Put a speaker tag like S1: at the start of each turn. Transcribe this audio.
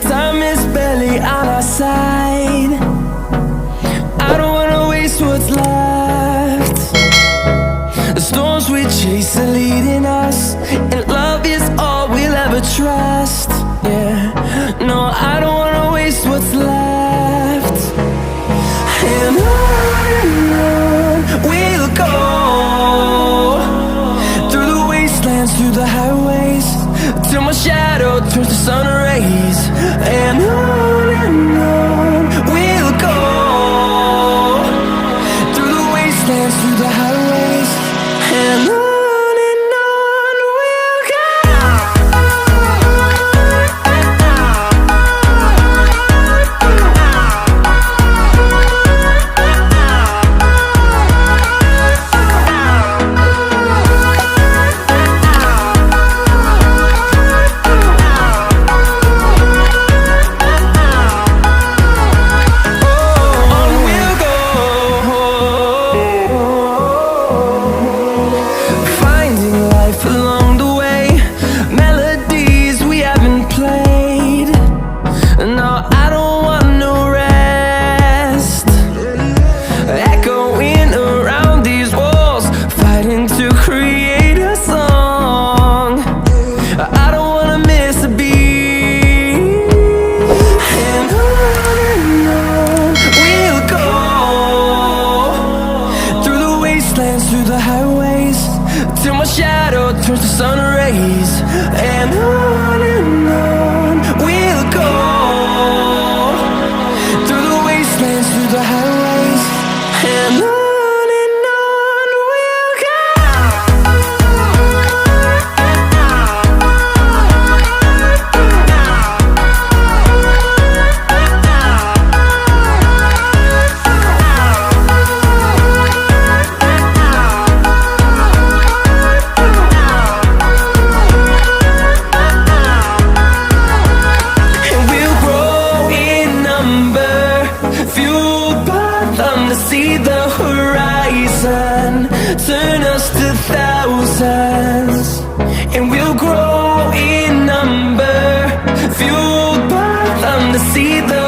S1: Time is barely on our side. I don't wanna waste what's left. The storms we chase are leading us, and love is all we'll ever trust. Yeah, no, I don't wanna waste what's left. And on we'll go, through the wastelands, through the highways, till my shadow turns to sun rays. And on we'll go, through the wastelands, through the highways, and on we'll go. Through the highways, till my shadow turns to sun rays. And on we'll go, through the wastelands, through the highways, and on we'll go. To see the horizon turn us to thousands, and we'll grow in number, fueled by them to see the